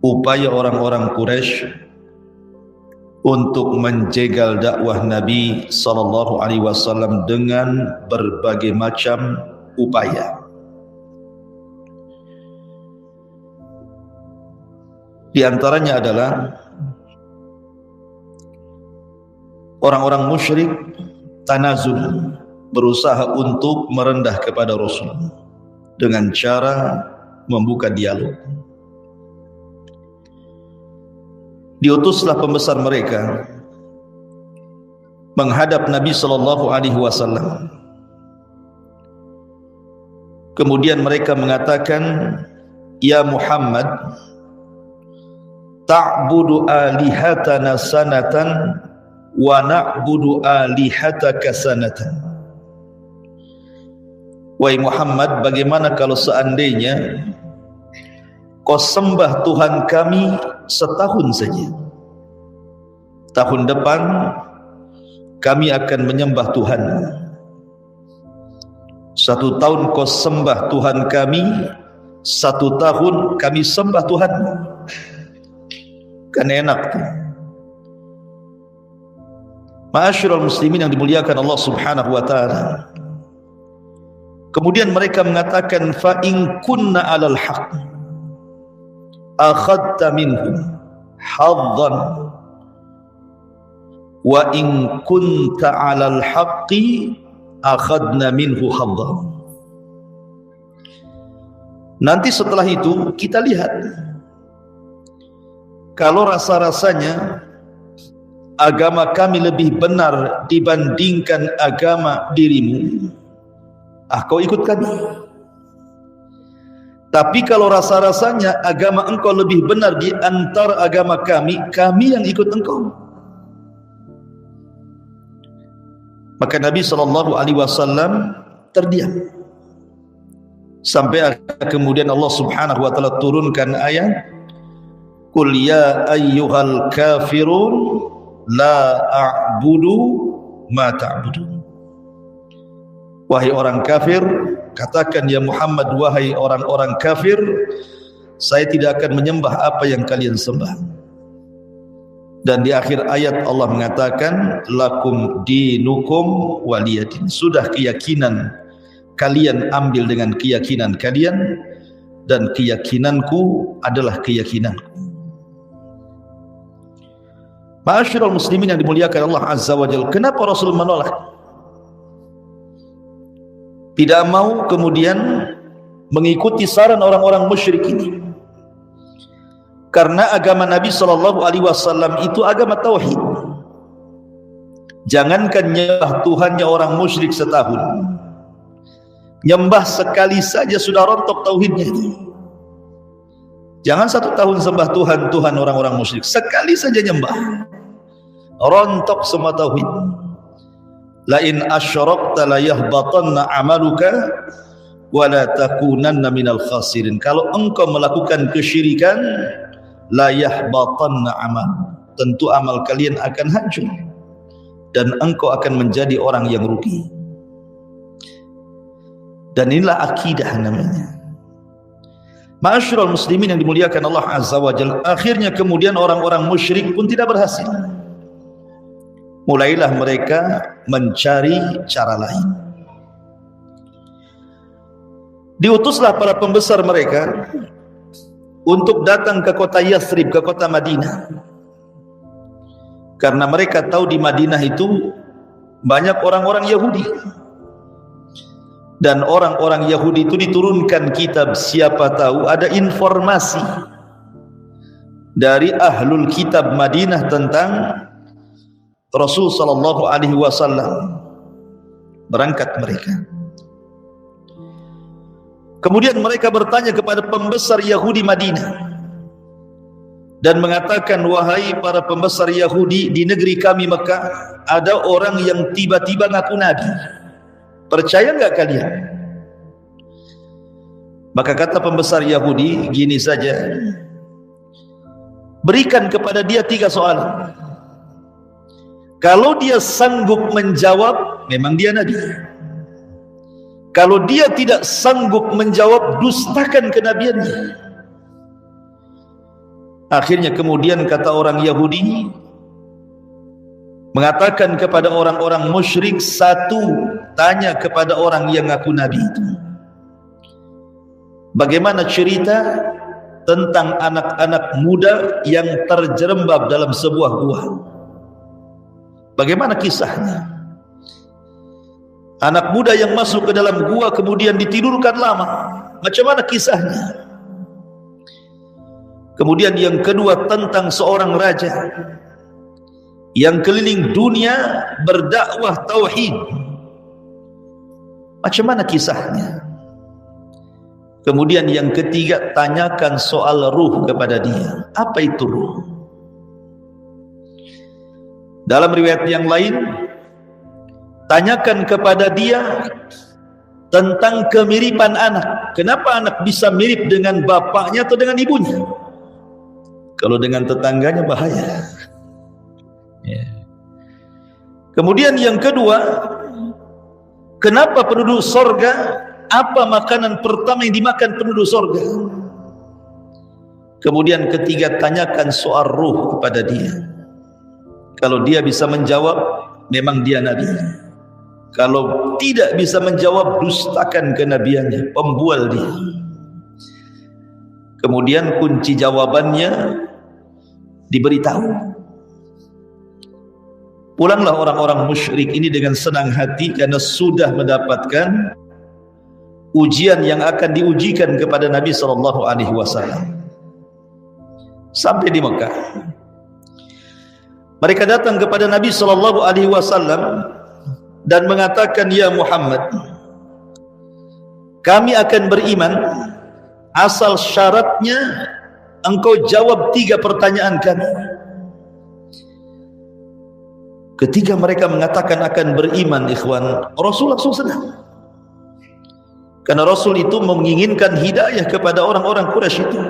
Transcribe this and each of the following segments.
upaya orang-orang Quraisy untuk menjegal dakwah Nabi sallallahu alaihi wasallam dengan berbagai macam upaya. Di antaranya adalah orang-orang musyrik tanazul, berusaha untuk merendah kepada Rasul dengan cara membuka dialog. Diutuslah pembesar mereka menghadap Nabi sallallahu alaihi wasallam. Kemudian mereka mengatakan, "Ya Muhammad, ta'budu alihatana sanatan wa na'budu alihataka sanatan." Wahai Muhammad, bagaimana kalau seandainya kau sembah Tuhan kami setahun saja, tahun depan kami akan menyembah Tuhan. 1 tahun kau sembah Tuhan kami, 1 tahun kami sembah Tuhan. Kan enak tuh. Ma'asyiral muslimin yang dimuliakan Allah Subhanahu wa taala. Kemudian mereka mengatakan, fa in kunna 'alal haqq akhadta minhum haddan wa in kunta 'alal haqqi akhadna minhu haddan. Nanti setelah itu kita lihat, kalau rasa-rasanya agama kami lebih benar dibandingkan agama dirimu, kau ikut kami. Tapi kalau rasa-rasanya agama engkau lebih benar di antara agama kami, kami yang ikut engkau. Maka Nabi SAW terdiam. Sampai kemudian Allah Subhanahu wa taala turunkan ayat, "Qul ya ayyuhal kafirun la a'budu ma ta'budun." Wahai orang kafir, katakan ya Muhammad, wahai orang-orang kafir, saya tidak akan menyembah apa yang kalian sembah. Dan di akhir ayat Allah mengatakan, lakum dinukum waliyadin. Sudah keyakinan kalian ambil dengan keyakinan kalian, dan keyakinanku adalah keyakinanku. Ma'asyiral muslimin yang dimuliakan Allah Azza wa Jalla, kenapa Rasul menolak? Tidak mau kemudian mengikuti saran orang-orang musyrik ini. Karena agama Nabi SAW itu agama tauhid. Jangankan nyembah Tuhannya orang musyrik setahun, nyembah sekali saja sudah rontok tauhidnya. Jangan 1 tahun sembah Tuhan orang-orang musyrik, sekali saja nyembah rontok semua tauhid. La in asyrakta la yahbatanna amaluka wa la takunanna minal khasirin. Kalau engkau melakukan kesyirikan, la yahbatanna amal, tentu amal kalian akan hancur dan engkau akan menjadi orang yang rugi. Dan inilah akidah namanya. Ma'asyiral muslimin yang dimuliakan Allah Azza wa Jalla, akhirnya kemudian orang-orang musyrik pun tidak berhasil. Mulailah mereka mencari cara lain. Diutuslah para pembesar mereka untuk datang ke kota Yathrib, ke kota Madinah. Karena mereka tahu di Madinah itu banyak orang-orang Yahudi. Dan orang-orang Yahudi itu diturunkan kitab, siapa tahu ada informasi dari ahlul kitab Madinah tentang Rasul sallallahu alaihi wasallam. Berangkat mereka. Kemudian mereka bertanya kepada pembesar Yahudi Madinah dan mengatakan, wahai para pembesar Yahudi di negeri kami Mekah, ada orang yang tiba-tiba ngaku nabi. Percaya enggak kalian? Maka kata pembesar Yahudi, gini saja, berikan kepada dia 3 soalan. Kalau dia sanggup menjawab, memang dia nabi. Kalau dia tidak sanggup menjawab, dustakan kenabiannya. Akhirnya kemudian kata orang Yahudi mengatakan kepada orang-orang musyrik, satu, tanya kepada orang yang ngaku nabi itu, bagaimana cerita tentang anak-anak muda yang terjerembab dalam sebuah gua? Bagaimana kisahnya? Anak muda yang masuk ke dalam gua kemudian ditidurkan lama, macam mana kisahnya? Kemudian yang kedua tentang seorang raja yang keliling dunia berdakwah tauhid, macam mana kisahnya? Kemudian yang ketiga, tanyakan soal ruh kepada dia, apa itu ruh? Dalam riwayat yang lain, tanyakan kepada dia tentang kemiripan anak. Kenapa anak bisa mirip dengan bapaknya atau dengan ibunya? Kalau dengan tetangganya bahaya. Ya. Kemudian yang kedua, kenapa penduduk sorga, apa makanan pertama yang dimakan penduduk sorga? Kemudian ketiga, tanyakan soal ruh kepada dia. Kalau dia bisa menjawab, memang dia nabi. Kalau tidak bisa menjawab, dustakan kenabiannya, pembual dia. Kemudian kunci jawabannya diberitahu. Pulanglah orang-orang musyrik ini dengan senang hati karena sudah mendapatkan ujian yang akan diujikan kepada Nabi SAW. Sampai di Mekah, mereka datang kepada Nabi SAW dan mengatakan, ya Muhammad, kami akan beriman asal syaratnya engkau jawab 3 pertanyaan kami. Ketika mereka mengatakan akan beriman, ikhwan, Rasul langsung senang. Karena Rasul itu menginginkan hidayah kepada orang-orang Quraisy itu.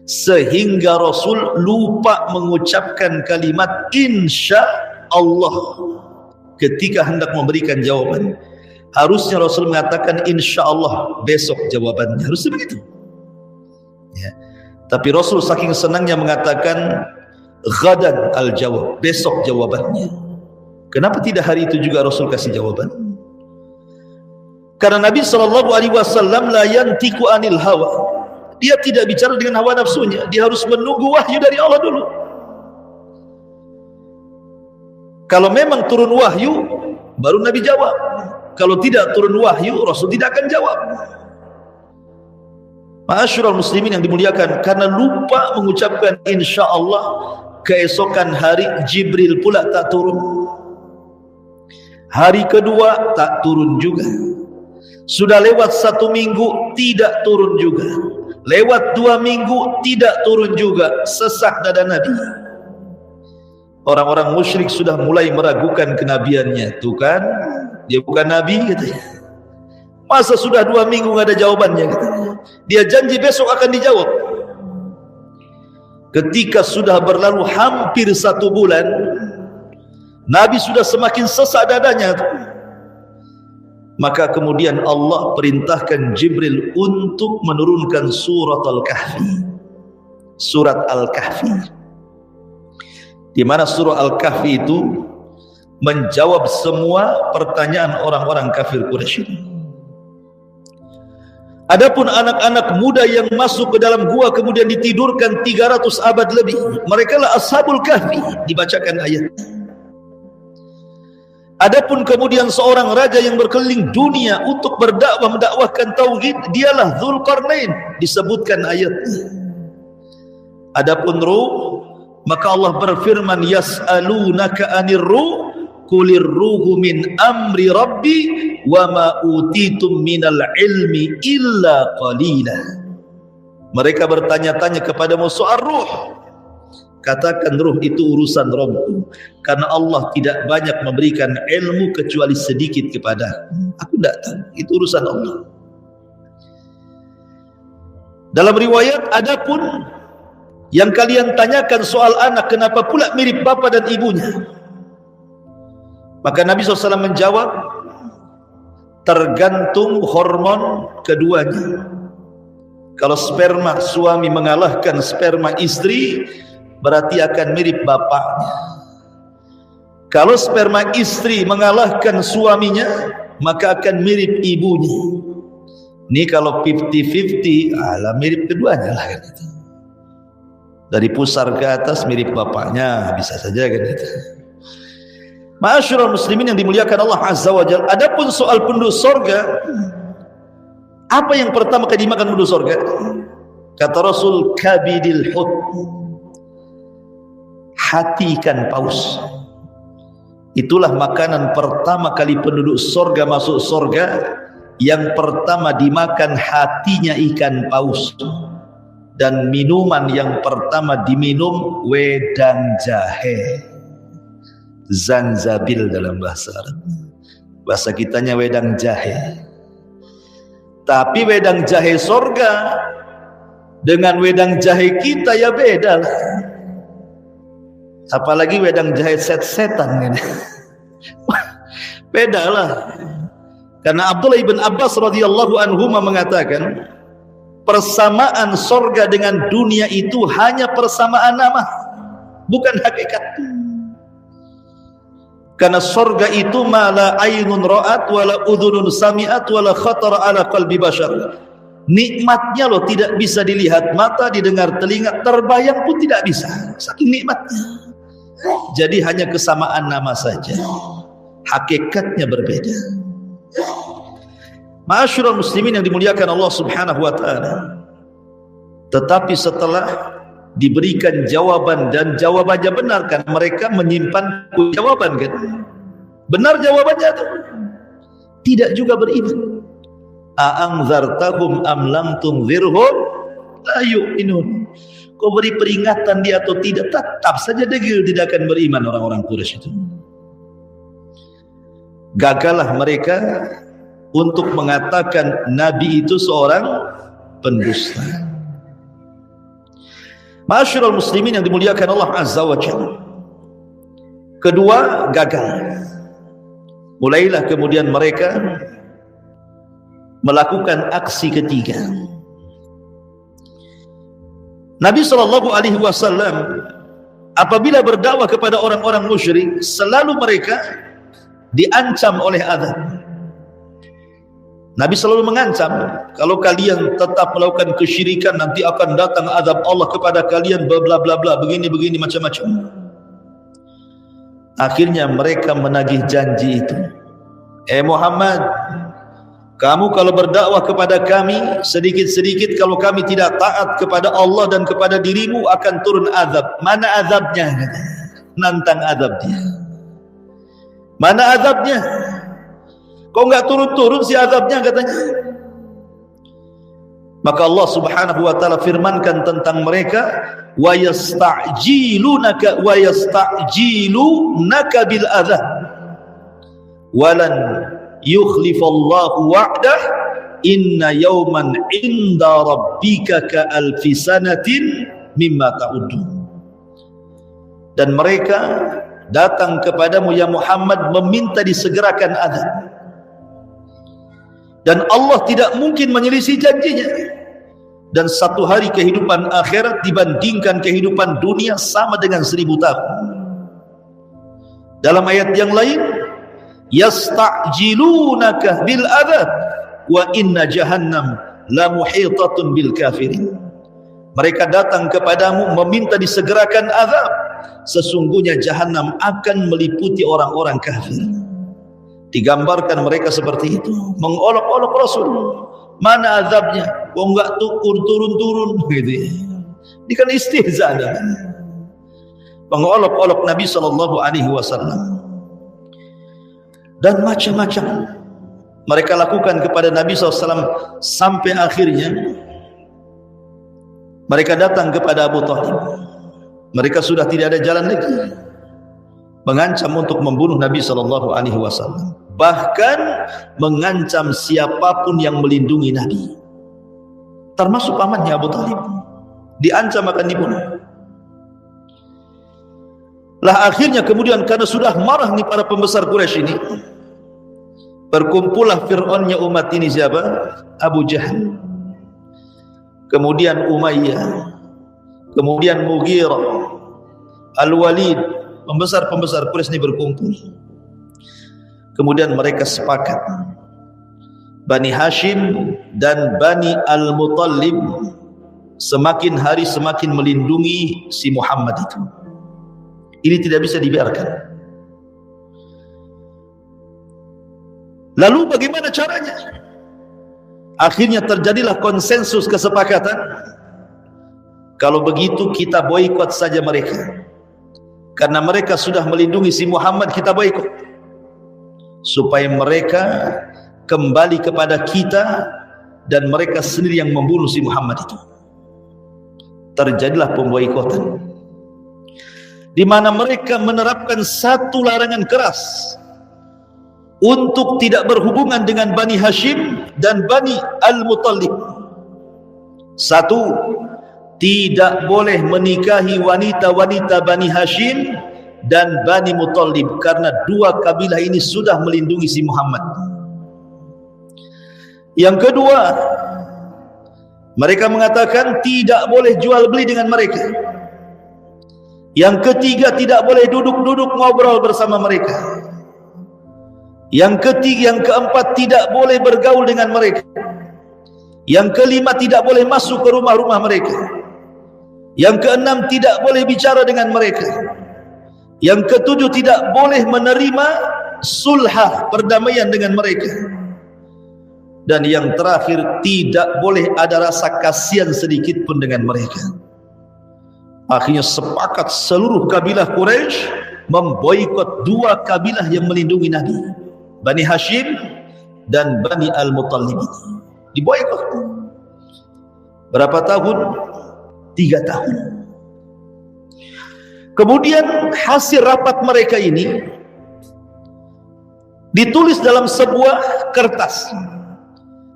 Sehingga Rasul lupa mengucapkan kalimat insya Allah ketika hendak memberikan jawaban. Harusnya Rasul mengatakan insya Allah besok jawabannya, harusnya begitu ya. Tapi Rasul saking senangnya mengatakan ghadan al-jawab, besok jawabannya. Kenapa tidak hari itu juga Rasul kasih jawaban? Karena Nabi SAW la yantiku anil hawa, dia tidak bicara dengan hawa nafsunya, dia harus menunggu wahyu dari Allah dulu. Kalau memang turun wahyu, baru Nabi jawab. Kalau tidak turun wahyu, Rasul tidak akan jawab. Ma'asyiral muslimin yang dimuliakan, karena lupa mengucapkan insya Allah, keesokan hari Jibril pula tak turun. Hari kedua tak turun juga. Sudah lewat 1 minggu tidak turun juga. Lewat 2 minggu tidak turun juga. Sesak dada Nabi. Orang-orang musyrik sudah mulai meragukan kenabiannya. Tuh kan, dia bukan Nabi katanya. Masa sudah 2 minggu nggak ada jawabannya katanya. Dia janji besok akan dijawab. Ketika sudah berlalu hampir 1 bulan, Nabi sudah semakin sesak dadanya. Maka kemudian Allah perintahkan Jibril untuk menurunkan surat Al-Kahfi. Surat Al-Kahfi, di mana surah Al-Kahfi itu menjawab semua pertanyaan orang-orang kafir Quraisy. Adapun anak-anak muda yang masuk ke dalam gua kemudian ditidurkan 300 abad lebih, mereka lah Ashabul Kahfi, dibacakan ayatnya. Adapun kemudian seorang raja yang berkeliling dunia untuk berdakwah mendakwahkan tauhid, dialah Dzulqarnain, disebutkan ayatnya. Adapun ruh, maka Allah berfirman, yas'alunaka 'anir ruh qulir ruhu min amri rabbi wa ma utitum minal ilmi illa qalila. Mereka bertanya-tanya kepadamu soal ruh. Katakan ruh itu urusan Rabbku, karena Allah tidak banyak memberikan ilmu kecuali sedikit kepada aku. Tidak tahu, itu urusan Allah. Dalam riwayat, adapun yang kalian tanyakan soal anak, kenapa pula mirip bapa dan ibunya? Maka Nabi SAW menjawab, tergantung hormon keduanya. Kalau sperma suami mengalahkan sperma istri, berarti akan mirip bapaknya. Kalau sperma istri mengalahkan suaminya, maka akan mirip ibunya. Ini kalau 50-50, alah mirip keduanya lah kan itu. Dari pusar ke atas mirip bapaknya, bisa saja kan itu. Ma'asyiral muslimin yang dimuliakan Allah Azza wa Jalla. Adapun soal penduduk surga, apa yang pertama kali dimakan penduduk surga? Kata Rasul, kabidil hut, hati ikan paus. Itulah makanan pertama kali penduduk surga masuk surga. Yang pertama dimakan hatinya ikan paus. Dan minuman yang pertama diminum wedang jahe, zanzabil dalam bahasa Arab. Bahasa kitanya wedang jahe. Tapi wedang jahe surga dengan wedang jahe kita ya beda lah. Apalagi wedang jahe set-setan kan. Beda lah. Karena Abdullah ibn Abbas radhiyallahu anhu mengatakan, persamaan surga dengan dunia itu hanya persamaan nama, bukan hakikat. Karena surga itu mala ainun ra'at wala udhunun sami'at wala khatara ala qalbi bashar. Nikmatnya loh tidak bisa dilihat mata, didengar telinga, terbayang pun tidak bisa. Saking nikmatnya. Jadi hanya kesamaan nama saja, hakikatnya berbeda. Ma'asyiral muslimin yang dimuliakan Allah Subhanahu wa taala. Tetapi setelah diberikan jawaban dan jawabannya benar, kan mereka menyimpan jawaban kan. Benar jawabannya itu. Tidak juga beriman. A'anzartahum am lam tunzirhum la yu'minun. Kau beri peringatan dia atau tidak, tetap saja degil tidak akan beriman orang-orang Quraisy itu. Gagallah mereka untuk mengatakan Nabi itu seorang pendusta. Ma'asyiral muslimin yang dimuliakan Allah Azza wa Jalla. Kedua, gagal. Mulailah kemudian mereka melakukan aksi ketiga. Nabi SAW apabila berdakwah kepada orang-orang musyrik, selalu mereka diancam oleh azab. Nabi selalu mengancam, kalau kalian tetap melakukan kesyirikan nanti akan datang azab Allah kepada kalian, bla bla bla, begini macam-macam. Akhirnya mereka menagih janji itu. Muhammad, kamu kalau berdakwah kepada kami, sedikit-sedikit kalau kami tidak taat kepada Allah dan kepada dirimu akan turun azab. Mana azabnya? Nantang azab dia. Mana azabnya? Kok enggak turun-turun si azabnya katanya. Maka Allah Subhanahu wa taala firmankan tentang mereka, wa yasta'jilunaka bil adzab walan yukhlifallahu wa'dah inna yawman 'inda rabbika ka alfi sanatin mimma ta'udun. Dan mereka datang kepadamu ya Muhammad meminta disegerakan azab. Dan Allah tidak mungkin menyelisih janjinya. Dan satu hari kehidupan akhirat dibandingkan kehidupan dunia sama dengan 1000 tahun. Dalam ayat yang lain, yasta'jilunaka bil adzab wa inna jahannam la muhitatun bil kafirin. Mereka datang kepadamu meminta disegerakan azab, sesungguhnya jahanam akan meliputi orang-orang kafir. Digambarkan mereka seperti itu, mengolok-olok Rasul. Mana azabnya? Kok enggak turun-turun gitu ya. Ini kan istihza dah. Mengolok-olok Nabi SAW. Dan macam-macam mereka lakukan kepada Nabi SAW sampai akhirnya mereka datang kepada Abu Thalib. Mereka sudah tidak ada jalan lagi, mengancam untuk membunuh Nabi SAW. Bahkan mengancam siapapun yang melindungi Nabi, termasuk pamannya Abu Thalib, diancam akan dibunuh. Lah akhirnya kemudian karena sudah marah nih para pembesar Quraisy ini, berkumpullah Fir'aunnya umat ini siapa? Abu Jahal. kemudian Umayyah, kemudian Mughirah, Al-Walid, pembesar-pembesar Quraisy ini berkumpul. Kemudian mereka sepakat, Bani Hashim dan Bani Al-Muttalib semakin hari semakin melindungi si Muhammad itu. Ini tidak bisa dibiarkan. Lalu bagaimana caranya? Akhirnya terjadilah konsensus kesepakatan, kalau begitu kita boikot saja mereka. Karena mereka sudah melindungi si Muhammad, kita boikot. Supaya mereka kembali kepada kita dan mereka sendiri yang membunuh si Muhammad itu. Terjadilah pemboikotan, di mana mereka menerapkan satu larangan keras untuk tidak berhubungan dengan Bani Hashim dan Bani Al-Muttalib. Satu, tidak boleh menikahi wanita-wanita Bani Hashim dan Bani Muttalib, karena dua kabilah ini sudah melindungi si Muhammad. Yang kedua, mereka mengatakan tidak boleh jual beli dengan mereka. Yang ketiga, tidak boleh duduk-duduk ngobrol bersama mereka. Yang ketiga, yang keempat, tidak boleh bergaul dengan mereka. Yang kelima, tidak boleh masuk ke rumah-rumah mereka. Yang keenam, tidak boleh bicara dengan mereka. Yang ketujuh, tidak boleh menerima sulhah, perdamaian dengan mereka. Dan yang terakhir, tidak boleh ada rasa kasihan sedikit pun dengan mereka. Akhirnya sepakat seluruh kabilah Quraisy memboikot dua kabilah yang melindungi Nabi, Bani Hashim dan Bani Al-Muttalib. Diboikot. Berapa tahun? 3 tahun. Kemudian hasil rapat mereka ini ditulis dalam sebuah kertas,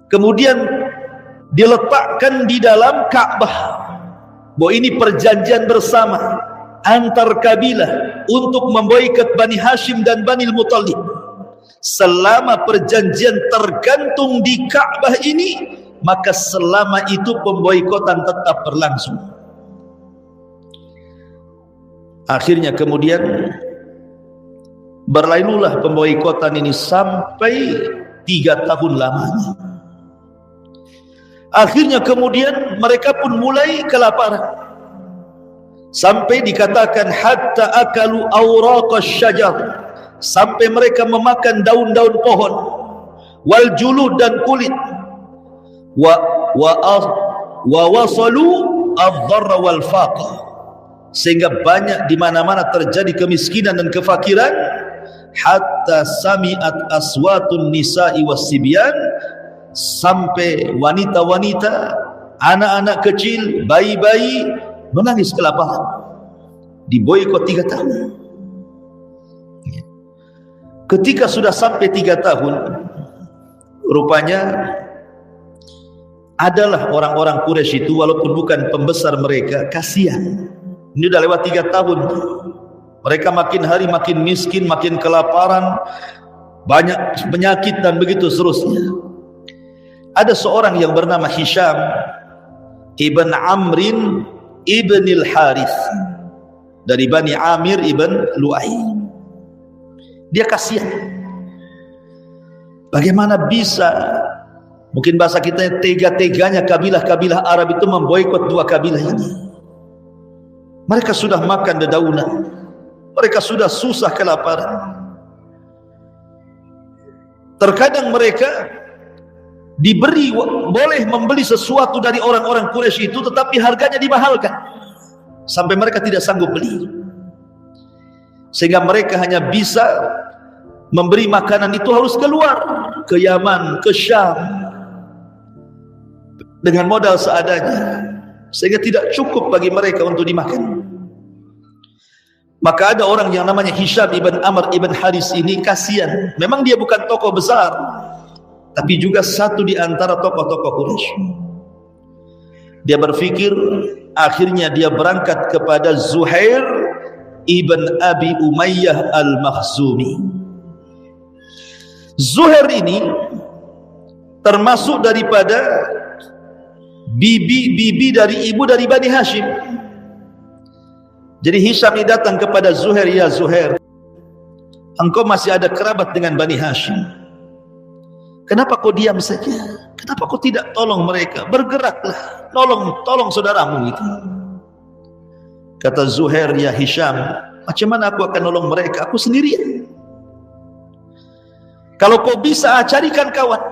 kemudian diletakkan di dalam Ka'bah, bahwa ini perjanjian bersama antar kabilah untuk memboikot Bani Hashim dan Bani Al-Muttalib. Selama perjanjian tergantung di Ka'bah ini, maka selama itu pemboikotan tetap berlangsung. Akhirnya kemudian berlalulah pemboikotan ini sampai 3 tahun lamanya. Akhirnya kemudian mereka pun mulai kelaparan, sampai dikatakan hatta akalu awraqasy syajar, sampai mereka memakan daun-daun pohon, wal julud, dan kulit, wa wasalu ad-dharra wal faqr, sehingga banyak di mana-mana terjadi kemiskinan dan kefakiran. Hatta sami'at aswatun nisa'i was-sibyan, sampai wanita-wanita, anak-anak kecil, bayi-bayi menangis kelaparan. Diboikot 3 tahun. Ketika sudah sampai 3 tahun, rupanya adalah orang-orang Quraisy itu, walaupun bukan pembesar mereka, kasihan. Ini udah lewat 3 tahun. Mereka makin hari makin miskin, makin kelaparan, banyak penyakit dan begitu seterusnya. Ada seorang yang bernama Hisham ibn Amrin ibn al-Harith dari Bani Amir ibn Lu'ay. Dia kasihan. Bagaimana bisa, mungkin bahasa kita, tega-teganya kabilah-kabilah Arab itu memboikot dua kabilah ini. Mereka sudah makan dedaunan, mereka sudah susah kelaparan. Terkadang mereka diberi, boleh membeli sesuatu dari orang-orang Quraisy itu, tetapi harganya dimahalkan sampai mereka tidak sanggup beli, sehingga mereka hanya bisa memberi makanan itu harus keluar ke Yaman, ke Syam dengan modal seadanya, sehingga tidak cukup bagi mereka untuk dimakan. Maka ada orang yang namanya Hisham ibn Amr ibn Haris ini kasihan. Memang dia bukan tokoh besar, tapi juga satu di antara tokoh-tokoh Quraisy. Dia berpikir, akhirnya dia berangkat kepada Zuhair ibn Abi Umayyah al-Makhzumi. Zuhair ini termasuk daripada bibi dari ibu dari Bani Hashim. Jadi Hisham ini datang kepada Zuhair, ya Zuhair, engkau masih ada kerabat dengan Bani Hashim. Kenapa kau diam saja? Kenapa kau tidak tolong mereka? Bergeraklah, tolong saudaramu itu. Kata Zuhair, ya Hisham, macam mana aku akan nolong mereka? Aku sendirian. Kalau kau bisa, carikan kawan.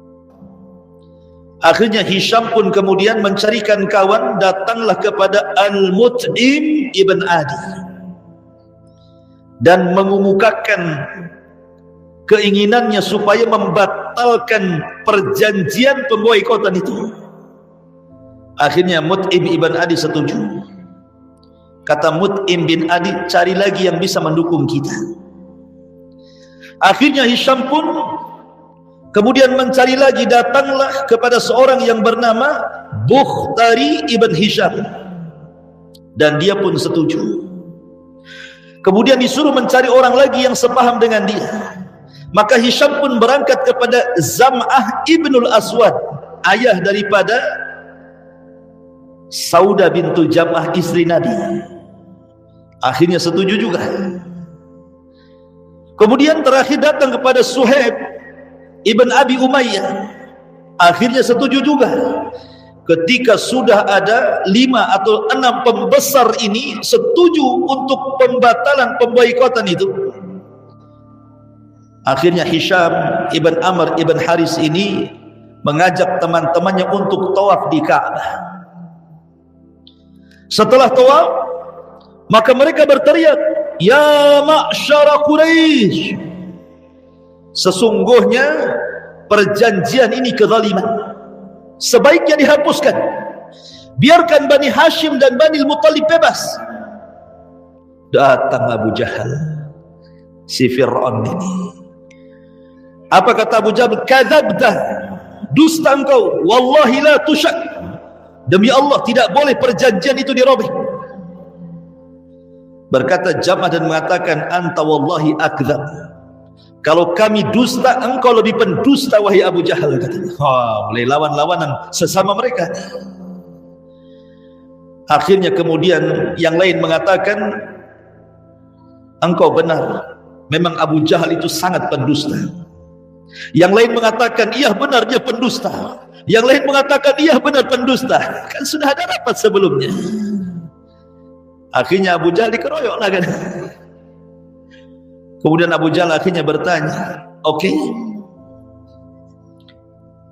Akhirnya Hisham pun kemudian mencarikan kawan, datanglah kepada Al-Mut'im ibn Adi dan mengumumkakan keinginannya supaya membatalkan perjanjian pemboikotan itu. Akhirnya Mut'im ibn Adi setuju. Kata Mut'im bin Adi, cari lagi yang bisa mendukung kita. Akhirnya Hisham pun kemudian mencari lagi, datanglah kepada seorang yang bernama Bukhtari ibn Hisham, dan dia pun setuju. Kemudian disuruh mencari orang lagi yang sepaham dengan dia. Maka Hisham pun berangkat kepada Zam'ah ibnul Aswad, ayah daripada Sauda bintu Jam'ah, istri Nabi. Akhirnya setuju juga. Kemudian terakhir datang kepada Suhaib Ibn Abi Umayyah, akhirnya setuju juga. Ketika sudah ada 5 atau 6 pembesar ini setuju untuk pembatalan pemboikotan itu, akhirnya Hisham Ibn Amr Ibn Haris ini mengajak teman-temannya untuk tawaf di Ka'bah. Setelah tawaf, maka mereka berteriak, ya ma'syara Quraisy, sesungguhnya perjanjian ini kezaliman, sebaiknya dihapuskan. Biarkan Bani Hashim dan Bani Muttalib bebas. Datang Abu Jahal, si Fir'aun ini. Apa kata Abu Jahal? Kadzabta, dusta engkau. Wallahi la tusyak, demi Allah tidak boleh perjanjian itu dirobek. Berkata Jam'ah dan mengatakan, anta wallahi akdzab, kalau kami dusta, engkau lebih pendusta wahai Abu Jahal, katanya. Mulai lawan-lawanan sesama mereka. Akhirnya kemudian yang lain mengatakan, engkau benar, memang Abu Jahal itu sangat pendusta. Yang lain mengatakan, iya benar dia pendusta. Yang lain mengatakan, iya benar pendusta. Kan sudah ada rapat sebelumnya. Akhirnya Abu Jahal dikeroyok lah kan. Kemudian Abu Jahal akhirnya bertanya, oke,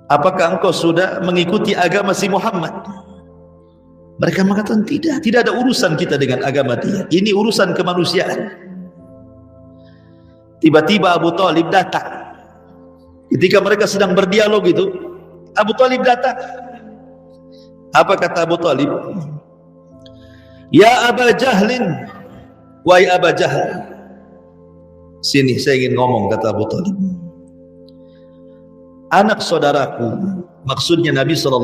apakah engkau sudah mengikuti agama si Muhammad? Mereka mengatakan tidak ada urusan kita dengan agama dia, ini urusan kemanusiaan. Tiba-tiba Abu Thalib datang. Ketika mereka sedang berdialog itu, Abu Thalib datang. Apa kata Abu Thalib? Ya Aba Jahlin, wahai Aba Jahal, sini saya ingin ngomong, kata Abu Thalib. Anak saudaraku, maksudnya Nabi SAW,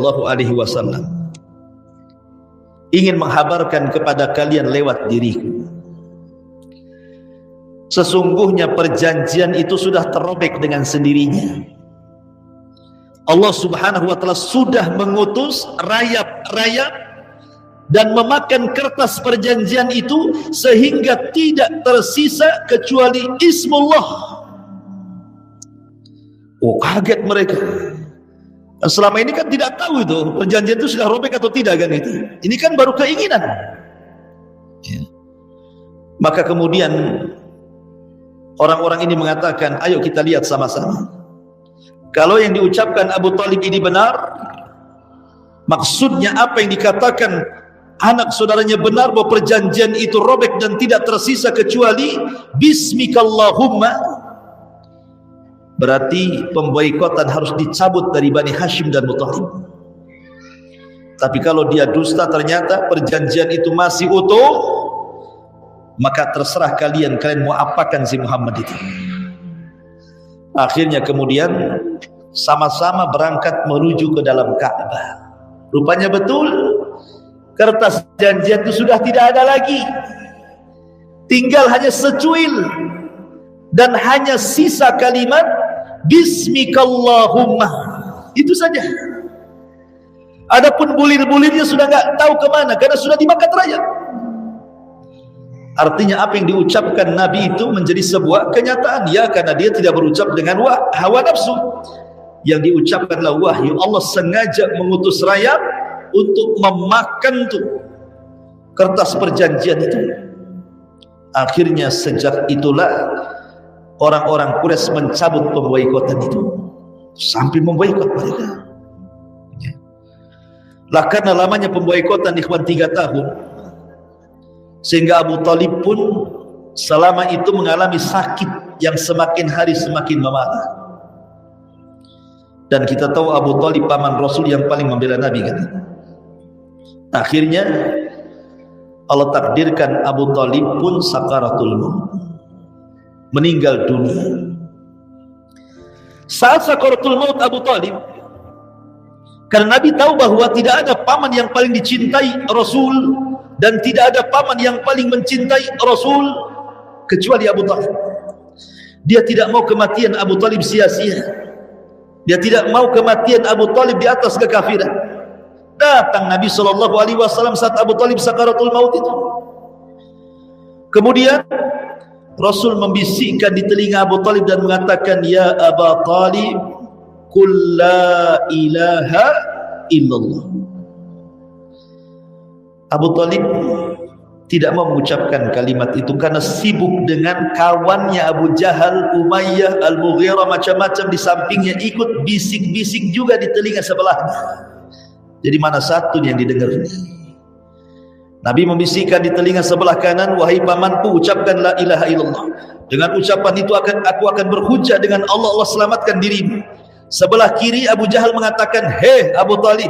ingin menghabarkan kepada kalian lewat diriku, sesungguhnya perjanjian itu sudah terrobek dengan sendirinya. Allah Subhanahu wa ta'ala sudah mengutus rayap-rayap dan memakan kertas perjanjian itu sehingga tidak tersisa kecuali Ismullah. Oh, kaget mereka. Selama ini kan tidak tahu itu perjanjian itu sudah robek atau tidak kan itu. Ini kan baru keinginan. Ya. Maka kemudian orang-orang ini mengatakan, ayo kita lihat sama-sama. Kalau yang diucapkan Abu Thalib ini benar, maksudnya apa yang dikatakan anak saudaranya benar, bahwa perjanjian itu robek dan tidak tersisa kecuali Bismikallahumma, berarti pemboikotan harus dicabut dari Bani Hashim dan Muttalib. Tapi kalau dia dusta, ternyata perjanjian itu masih utuh, maka terserah kalian mau apakan si Muhammad itu. Akhirnya kemudian sama-sama berangkat menuju ke dalam Ka'bah. Rupanya betul, kertas janjian itu sudah tidak ada lagi, tinggal hanya secuil dan hanya sisa kalimat Bismikallahumma, itu saja. Adapun bulir-bulirnya sudah nggak tahu kemana karena sudah dimakan rakyat. Artinya apa yang diucapkan Nabi itu menjadi sebuah kenyataan, ya, karena dia tidak berucap dengan hawa nafsu. Yang diucapkanlah wahyu. Allah sengaja mengutus rayap untuk memakan tuh kertas perjanjian itu. Akhirnya sejak itulah orang-orang Quraisy mencabut pemboikotan itu, sampai memboikot mereka. Lah karena lamanya pemboikotan ikhwan 3 tahun, sehingga Abu Talib pun selama itu mengalami sakit yang semakin hari semakin memarah. Dan kita tahu Abu Talib paman Rasul yang paling membela Nabi kan. Akhirnya Allah takdirkan Abu Talib pun sakaratul maut, meninggal dunia. Saat sakaratul maut Abu Talib, karena Nabi tahu bahwa tidak ada paman yang paling dicintai Rasul dan tidak ada paman yang paling mencintai Rasul kecuali Abu Talib. Dia tidak mau kematian Abu Talib sia-sia. Dia tidak mau kematian Abu Talib di atas kekafiran. Datang Nabi SAW saat Abu Talib sakaratul maut itu. Kemudian Rasul membisikkan di telinga Abu Talib dan mengatakan, ya Abu Talib, qul la ilaha illallah. Abu Talib tidak mau mengucapkan kalimat itu karena sibuk dengan kawannya Abu Jahal, Umayyah, Al-Mughirah, macam-macam di sampingnya, ikut bisik-bisik juga di telinga sebelahnya. Jadi mana satu yang didengar? Nabi membisikkan di telinga sebelah kanan, wahai pamanku, ucapkan la ilaha illallah. Dengan ucapan itu aku akan berhujjah dengan Allah, Allah selamatkan dirimu. Sebelah kiri Abu Jahal mengatakan, hei Abu Talib,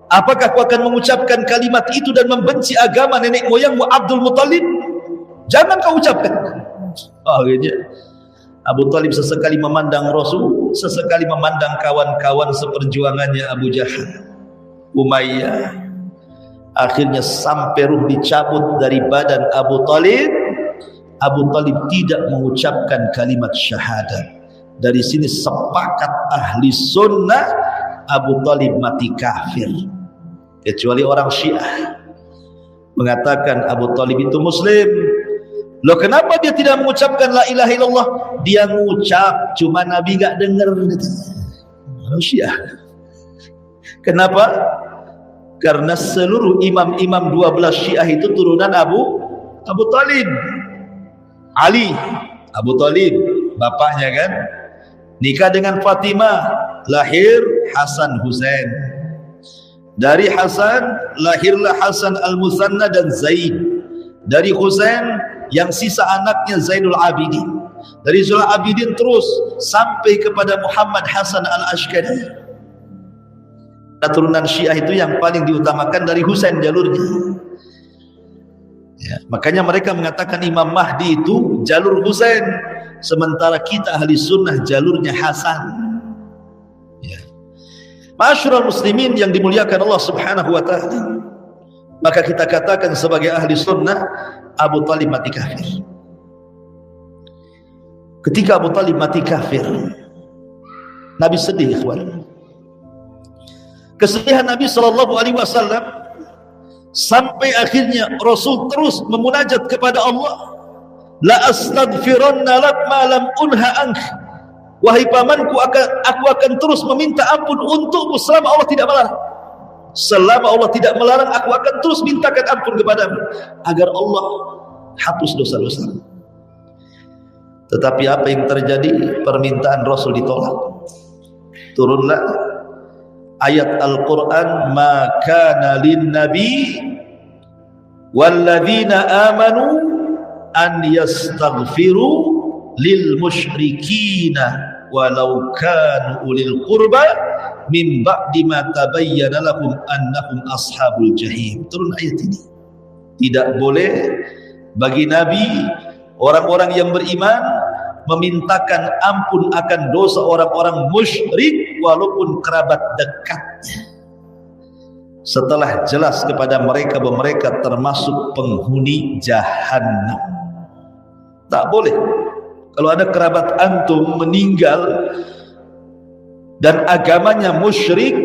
apakah aku akan mengucapkan kalimat itu dan membenci agama nenek moyangmu Abdul Muttalib? Jangan kau ucapkan. Akhirnya Abu Talib sesekali memandang Rasul, sesekali memandang kawan-kawan seperjuangannya Abu Jahal, Umayyah. Akhirnya sampai ruh dicabut dari badan Abu Talib, Abu Talib tidak mengucapkan kalimat syahadat. Dari sini sepakat ahli sunnah, Abu Talib mati kafir. Kecuali orang Syiah mengatakan Abu Talib itu muslim. Loh kenapa dia tidak mengucapkan la ilaha illallah? Dia mengucap, cuma Nabi gak dengar. Orang Syiah. Kenapa? Karena seluruh imam-imam 12 Syiah itu turunan Abu Talib. Ali, Abu Talib, bapaknya kan, nikah dengan Fatimah, lahir Hasan Husain. Dari Hasan lahirlah Hasan Al-Musanna dan Zaid. Dari Husain yang sisa anaknya Zainul Abidin. Dari Zainul Abidin terus sampai kepada Muhammad Hasan Al-Ashkari. Turunan Syiah itu yang paling diutamakan dari Husain jalurnya. Ya, makanya mereka mengatakan Imam Mahdi itu jalur Husain, sementara kita ahli sunnah jalurnya Hasan. Ya. Ma'asyiral muslimin yang dimuliakan Allah Subhanahu wa taala, maka kita katakan sebagai ahli sunnah, Abu Talib mati kafir. Ketika Abu Talib mati kafir, Nabi sedih, ikhwan. Kesedihan Nabi SAW sampai akhirnya Rasul terus memunajat kepada Allah, la astaghfiranna lak ma lam unha ank. Wahai pamanku, aku akan terus meminta ampun untukmu selama Allah tidak melarang. Selama Allah tidak melarang, aku akan terus mintakan ampun kepadamu agar Allah hapus dosa-dosa. Tetapi apa yang terjadi? Permintaan Rasul ditolak. Turunlah ayat Al-Quran, ma kana lin nabi walladzina amanu an yastaghfiru lil musyrikina walau kanu ulil qurba min ba'di ma tabayyana lahum annahum ashabul jahim. Turun ayat ini. Tidak boleh bagi Nabi, orang-orang yang beriman, memintakan ampun akan dosa orang-orang musyrik walaupun kerabat dekatnya, setelah jelas kepada mereka bahwa mereka termasuk penghuni jahanam. Tak boleh. Kalau ada kerabat antum meninggal dan agamanya musyrik,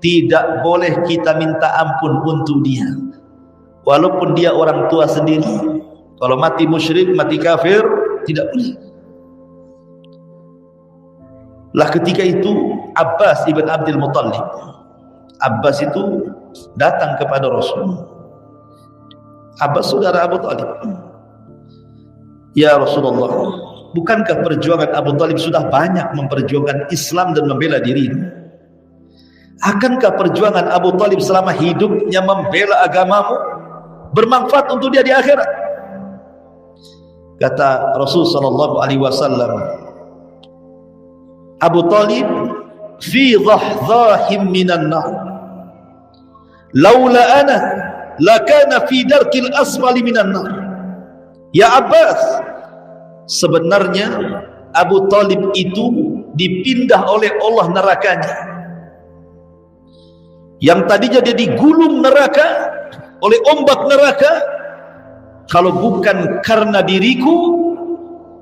tidak boleh kita minta ampun untuk dia, walaupun dia orang tua sendiri. Kalau mati musyrik, mati kafir, tidak boleh. Lah ketika itu Abbas ibn Abdul Muttalib, Abbas itu datang kepada Rasul. Abbas saudara Abu Talib. Ya Rasulullah, bukankah perjuangan Abu Talib sudah banyak memperjuangkan Islam dan membela dirinya? Akankah perjuangan Abu Talib selama hidupnya membela agamamu bermanfaat untuk dia di akhirat? Kata Rasul sallallahu alaihi wasallam, Abu Talib fi dhahzahim minan nar, laula ana lakana fi darkil asfali minan nar. Ya Abbas, sebenarnya Abu Talib itu dipindah oleh Allah nerakanya, yang tadinya dia digulung neraka oleh ombak neraka. Kalau bukan karena diriku,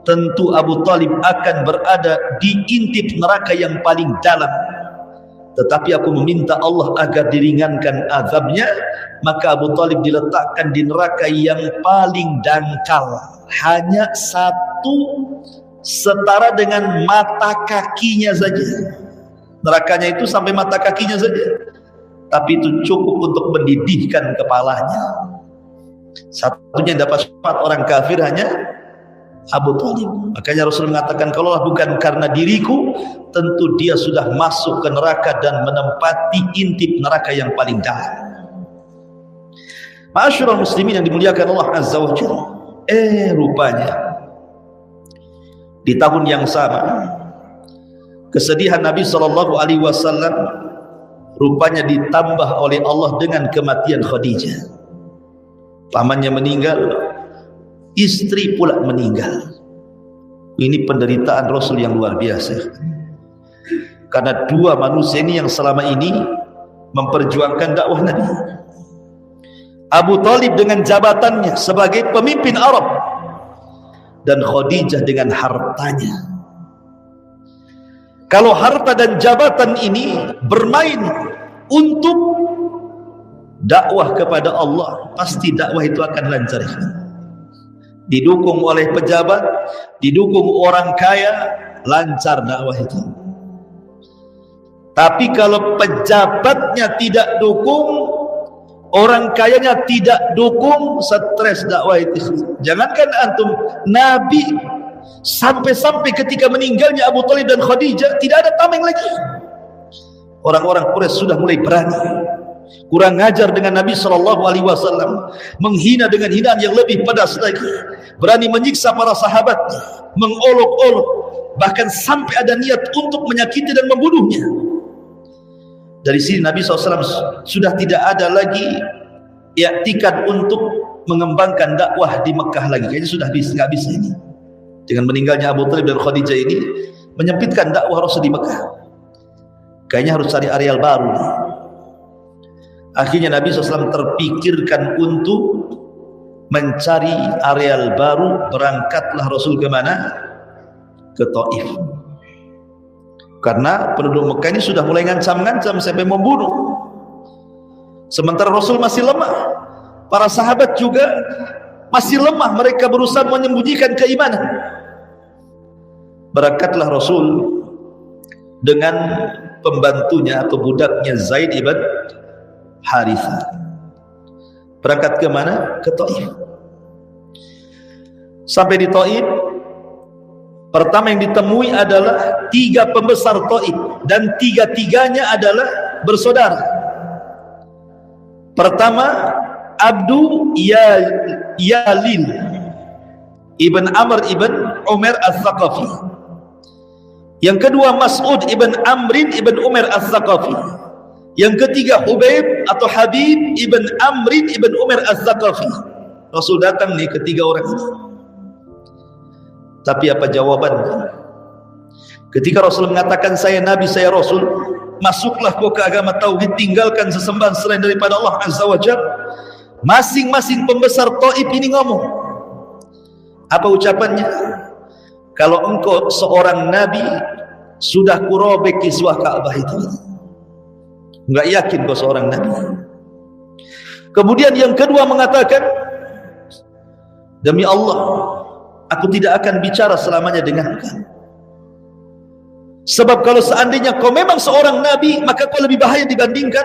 tentu Abu Talib akan berada di intip neraka yang paling dalam. Tetapi aku meminta Allah agar diringankan azabnya, maka Abu Talib diletakkan di neraka yang paling dangkal, hanya satu setara dengan mata kakinya saja. Nerakanya itu sampai mata kakinya saja, tapi itu cukup untuk mendidihkan kepalanya. Satunya dapat syafaat orang kafir hanya Abu Talib. Makanya Rasul mengatakan, kalau bukan karena diriku, tentu dia sudah masuk ke neraka dan menempati intip neraka yang paling dalam. Ma'asyiral muslimin yang dimuliakan Allah Azza wa Jalla, rupanya di tahun yang sama kesedihan Nabi sallallahu alaihi wasallam rupanya ditambah oleh Allah dengan kematian Khadijah. Pamannya meninggal, istri pula meninggal. Ini penderitaan Rasul yang luar biasa, karena dua manusia ini yang selama ini memperjuangkan dakwah Nabi. Abu Talib dengan jabatannya sebagai pemimpin Arab, dan Khadijah dengan hartanya. Kalau harta dan jabatan ini bermain untuk dakwah kepada Allah, pasti dakwah itu akan lancar. Didukung oleh pejabat, didukung orang kaya, lancar dakwah itu. Tapi kalau pejabatnya tidak dukung, orang kayanya tidak dukung, stres dakwah itu. Jangankan antum, Nabi sampai-sampai ketika meninggalnya Abu Talib dan Khadijah tidak ada tameng lagi. Orang-orang Quraisy sudah mulai berani kurang ajar dengan Nabi SAW, menghina dengan hinaan yang lebih pedas lagi, berani menyiksa para sahabat, mengolok-olok, bahkan sampai ada niat untuk menyakiti dan membunuhnya. Dari sini Nabi SAW sudah tidak ada lagi i'tikad untuk mengembangkan dakwah di Mekah lagi. Kayaknya sudah nggak bisa ini. Dengan meninggalnya Abu Talib dan Khadijah ini menyempitkan dakwah Rasul di Mekah. Kayaknya harus cari areal baru nih. Akhirnya Nabi SAW terpikirkan untuk mencari areal baru. Berangkatlah Rasul ke mana? Ke Taif. Karena penduduk Mekah ini sudah mulai ngancam-ngancam sampai membunuh. Sementara Rasul masih lemah, para sahabat juga masih lemah, mereka berusaha menyembunyikan keimanan. Berangkatlah Rasul dengan pembantunya atau budaknya Zaid ibn Harithah. Berangkat ke mana? Ke Taif. Sampai di Taif, pertama yang ditemui adalah 3 pembesar Taif, dan 3-tiganya adalah bersaudara. Pertama, Abdu Yalil ibn Amr ibn Umar al-Thaqafi. Yang kedua, Mas'ud ibn Amrin ibn Umar al-Thaqafi. Yang ketiga, Hubaib atau Habib ibn Amrin ibn Umar al-Thaqafi. Rasul datang nih ketiga orang ini. Tapi apa jawabannya? Ketika Rasul mengatakan, saya Nabi, saya Rasul, masuklah kau ke agama Tauhid, tinggalkan sesembahan selain daripada Allah Azza wa Jalla. Masing-masing pembesar Taif ini ngomong. Apa ucapannya? Kalau engkau seorang Nabi, sudah kurobek kiswah Ka'bah itu. Enggak yakin kau seorang nabi. Kemudian yang kedua mengatakan, demi Allah, aku tidak akan bicara selamanya dengan kau. Sebab kalau seandainya kau memang seorang nabi, maka kau lebih bahaya dibandingkan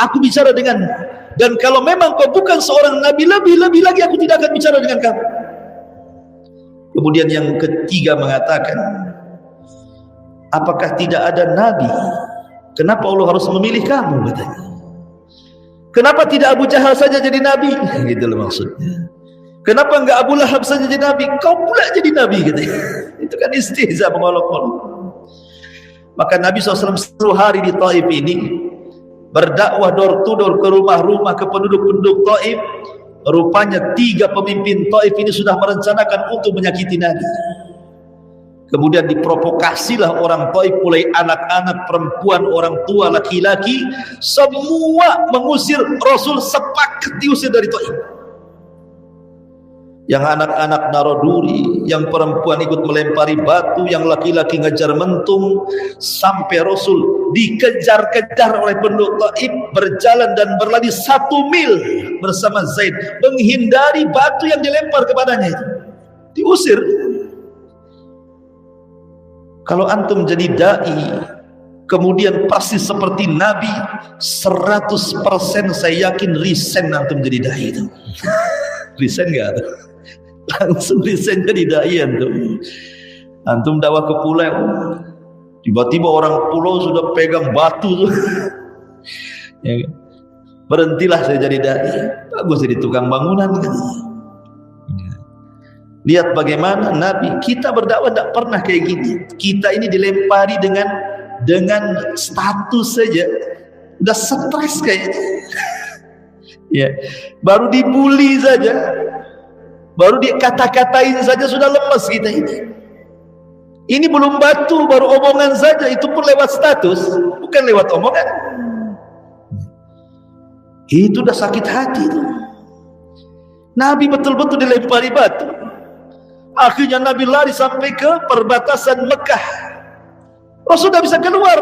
aku bicara denganmu. Dan kalau memang kau bukan seorang nabi, lebih lagi aku tidak akan bicara dengan kamu. Kemudian yang ketiga mengatakan, apakah tidak ada nabi? Kenapa Allah harus memilih kamu, katanya. Kenapa tidak Abu Jahal saja jadi nabi? Gitu loh maksudnya. Kenapa enggak Abu Lahab saja jadi nabi? Kau pula jadi nabi, katanya. Itu kan istihza, mengolok-olok. Maka Nabi SAW 10 hari di Taif ini berdakwah door to door ke rumah-rumah, ke penduduk-penduduk Taif. Rupanya 3 pemimpin Taif ini sudah merencanakan untuk menyakiti Nabi. Kemudian diprovokasilah orang Taif, mulai anak-anak, perempuan, orang tua, laki-laki, semua mengusir Rasul, sepakat diusir dari Taif. Yang anak-anak naruh duri, yang perempuan ikut melempari batu, yang laki-laki ngejar mentung, sampai Rasul dikejar-kejar oleh penduduk Taif, berjalan dan berlari 1 mil bersama Zaid, menghindari batu yang dilempar kepadanya itu. Diusir. Kalau antum jadi dai, kemudian persis seperti Nabi, 100% saya yakin resign antum jadi dai itu. Resign enggak? Langsung resign jadi dai antum. Antum dakwah ke pulau, tiba-tiba orang pulau sudah pegang batu tuh. Ya, berhentilah saya jadi dai. Bagus jadi tukang bangunan. Lihat bagaimana Nabi, kita berdakwah tidak pernah kayak gini. Kita ini dilempari dengan status saja, udah stres kayaknya. Ya, baru dibully saja, baru dikata-katain saja sudah lemes kita ini. Ini belum batu, baru omongan saja, itu pun lewat status, bukan lewat omongan. Itu udah sakit hati itu. Nabi betul-betul dilempari batu. Akhirnya Nabi lari sampai ke perbatasan Mekah. Rasul tidak bisa keluar,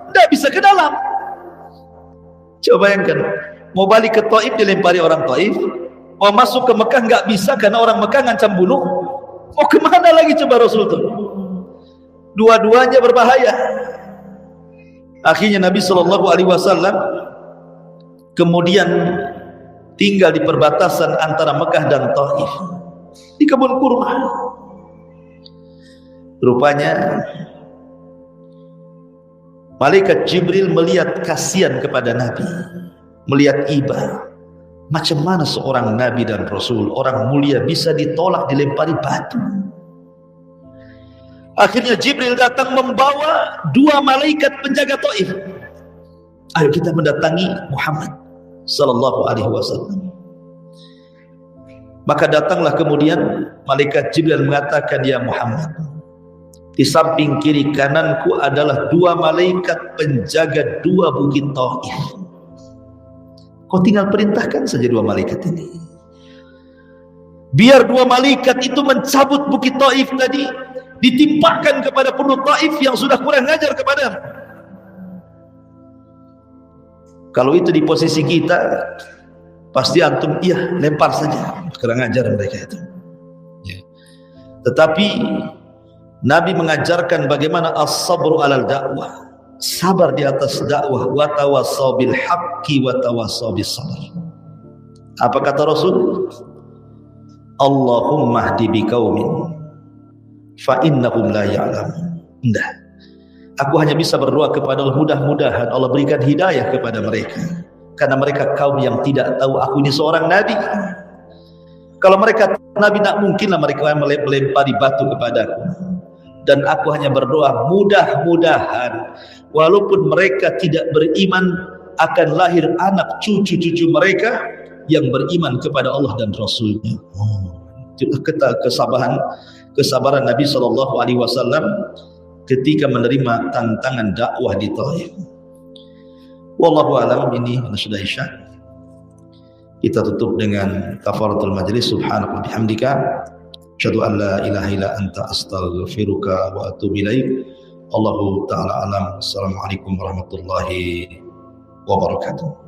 tidak bisa ke dalam. Coba bayangkan, mau balik ke Taif dilempari orang Taif, mau masuk ke Mekah nggak bisa karena orang Mekah ngancam bunuh. Mau kemana lagi coba Rasul itu? Dua-duanya berbahaya. Akhirnya Nabi SAW kemudian tinggal di perbatasan antara Mekah dan Taif, di kebun kurma. Rupanya malaikat Jibril melihat kasihan kepada Nabi, melihat iba. Macam mana seorang Nabi dan Rasul, orang mulia, bisa ditolak, dilempari batu. Akhirnya Jibril datang membawa 2 malaikat penjaga Taif. Ayo kita mendatangi Muhammad sallallahu alaihi wasallam. Maka datanglah kemudian malaikat Jibril mengatakan, ya Muhammad, di samping kiri kananku adalah 2 malaikat penjaga 2 bukit Taif. Kau tinggal perintahkan saja 2 malaikat ini. Biar 2 malaikat itu mencabut bukit Taif tadi, ditimpakan kepada penduduk Taif yang sudah kurang ajar kepadamu. Kalau itu di posisi kita, pasti antum iya lempar saja, kurang ajar mereka itu. Ya. Tetapi Nabi mengajarkan bagaimana as-sabru alal dakwah, sabar di atas dakwah, wa tawassaw bil haqqi wa tawassaw bis sabr. Apa kata Rasul? Allahumma hdi biqaumin fa innahum la ya'lamun. Enggak. Aku hanya bisa berdoa kepada Allah, mudah-mudahan Allah berikan hidayah kepada mereka, karena mereka kaum yang tidak tahu aku ini seorang nabi. Kalau mereka nabi, tak mungkinlah mereka melempari batu kepadaku. Dan aku hanya berdoa, mudah-mudahan walaupun mereka tidak beriman, akan lahir anak cucu-cucu mereka yang beriman kepada Allah dan Rasulnya. Itulah kesabaran Nabi SAW ketika menerima tantangan dakwah di Taif. Wallahu a'lam. Ini sudah isya. Kita tutup dengan kafaratul majlis. Subhanaka wa bihamdika, asyhadu an la ilaha illa anta, astaghfiruka wa atubu ilaik. Allahu ta'ala alam. Assalamualaikum warahmatullahi wabarakatuh.